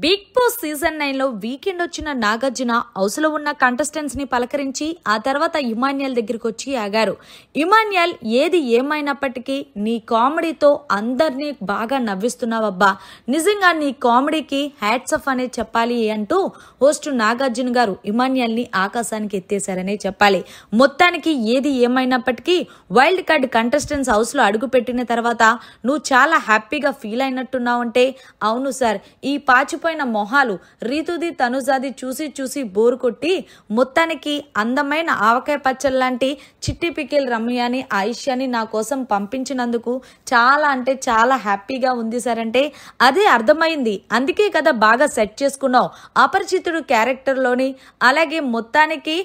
Big boss season 9 లో weekend వచ్చిన Nagarjuna house లో ఉన్న కంటెస్టెంట్స్ ని పలకరించి ఆ తర్వాత ఇమాన్యుయల్ దగ్గరికి వచ్చి ఆగారు. ఇమాన్యుయల్, ఏది ఏమైనప్పటికీ నీ కామెడీతో అందరినీ బాగా నవ్విస్తున్నావబ్బా, నిజంగా నీ కామెడీకి హ్యాట్స్ ఆఫ్ అనే చెప్పాలి అంటూ హోస్ట్ నాగార్జున గారు ఇమాన్యుయల్ ని ఆకాశానికి ఎత్తేశారనే చెప్పాలి. మొత్తానికి ఏది ఏమైనప్పటికీ వైల్డ్ కార్డ్ కంటెస్టెంట్స్ హౌస్ లో అడుగు పెట్టిన తర్వాత నువ్వు చాలా హ్యాపీగా ఫీల్ అయినట్టున్నావంటే, అవును సార్, ఈ పాచిపోయిన మొహాలు రీతుది తనుజాది చూసి చూసి బోరు కొట్టి మొత్తానికి అందమైన ఆవకాయ పచ్చళ్ళ లాంటి చిట్టి పికిల్ రమ్యాని ఆయిష్యాని నా కోసం పంపించినందుకు చాలా అంటే చాలా హ్యాపీగా ఉంది సార్ అంటే అదే అర్థమైంది. అందుకే కదా బాగా సెట్ చేసుకున్నావు అపరిచితుడు క్యారెక్టర్లోని. అలాగే మొత్తానికి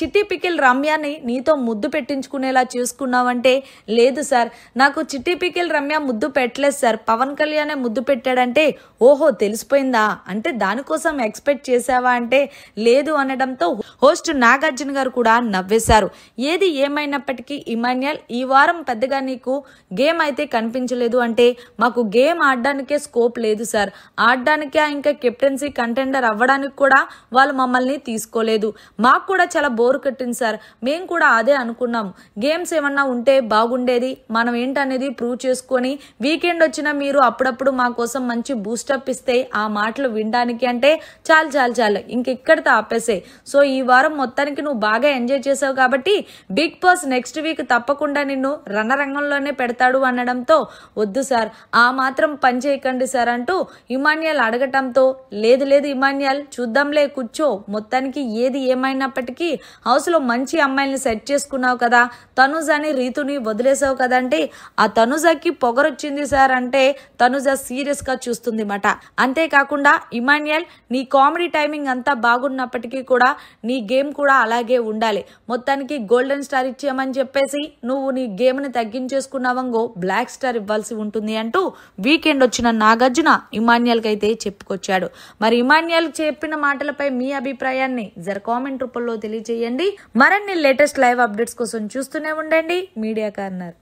చిట్టి పికిల్ రమ్యాని నీతో ముద్దు పెట్టించుకునేలా చేసుకున్నావంటే, లేదు సార్, నాకు చిట్టి పికిల్ రమ్య ముద్దు పెట్టలేదు సార్, పవన్ కళ్యాణే ముద్దు పెట్టాడంటే, ఓహో తెలిసిపోయిందా అంటే దానికోసం ఎక్స్పెక్ట్ చేసావా అంటే లేదు అనడంతో హోస్ట్ నాగార్జున గారు కూడా నవ్వేశారు. ఏది ఏమైనప్పటికీ ఇమాన్యుయల్, ఈ వారం పెద్దగా నీకు గేమ్ అయితే కనిపించలేదు అంటే మాకు గేమ్ ఆడడానికే స్కోప్ లేదు సార్, ఆడడానికే ఇంకా కెప్టెన్సీ కంటెండర్ అవ్వడానికి కూడా వాళ్ళు మమ్మల్ని తీసుకోలేదు, మాకు కూడా చాలా బోర్ కట్టింది సార్, మేము కూడా అదే అనుకున్నాం, గేమ్స్ ఏమన్నా ఉంటే బాగుండేది, మనం ఏంటనేది ప్రూవ్ చేసుకొని వీకెండ్ వచ్చినా మీరు అప్పుడప్పుడు మా కోసం మంచి బూస్టప్ ఇస్తే ఆ మాటలు వినడానికి అంటే చాలు చాలు చాలు ఇంకెక్కడితో ఆపేసే. సో ఈ వారం మొత్తానికి నువ్వు బాగా ఎంజాయ్ చేసావు కాబట్టి బిగ్ బాస్ నెక్స్ట్ వీక్ తప్పకుండా నిన్ను రణరంగంలోనే పెడతాడు అనడంతో, వద్దు సార్, ఆ మాత్రం పని చేయకండి సార్ అంటూ ఇమాన్యుయల్ అడగటంతో, లేదు లేదు ఇమాన్యుయల్, చూద్దాంలే కూర్చో, మొత్తానికి ఏది ఏమైనప్పటికీ హౌస్ లో మంచి అమ్మాయిల్ని సెట్ చేసుకున్నావు కదా, తనుజాని రీతుని వదిలేసావు కదంటే, ఆ తనుజాకి పొగరొచ్చింది సార్ అంటే తనుజ సీరియస్ గా చూస్తుంది మాట. అంతేకాకుండా ఇమాన్యుయల్, నీ కామెడీ టైమింగ్ అంతా బాగున్నప్పటికీ కూడా నీ గేమ్ కూడా అలాగే ఉండాలి, మొత్తానికి గోల్డెన్ స్టార్ ఇచ్చామని చెప్పేసి నువ్వు నీ గేమ్ ని తగ్గించేసుకున్నావంగో బ్లాక్ స్టార్ ఇవ్వాల్సి ఉంటుంది అంటూ వీకెండ్ వచ్చిన నాగార్జున ఇమాన్యుయల్ కి అయితే చెప్పుకొచ్చాడు. మరి ఇమాన్యుయల్ చెప్పిన మాటలపై మీ అభిప్రాయాన్ని జర కామెంట్ రూపంలో తెలియజేయండి. మరిన్ని లేటెస్ట్ లైవ్ అప్డేట్స్ కోసం చూస్తూనే ఉండండి మీడియా కార్నర్.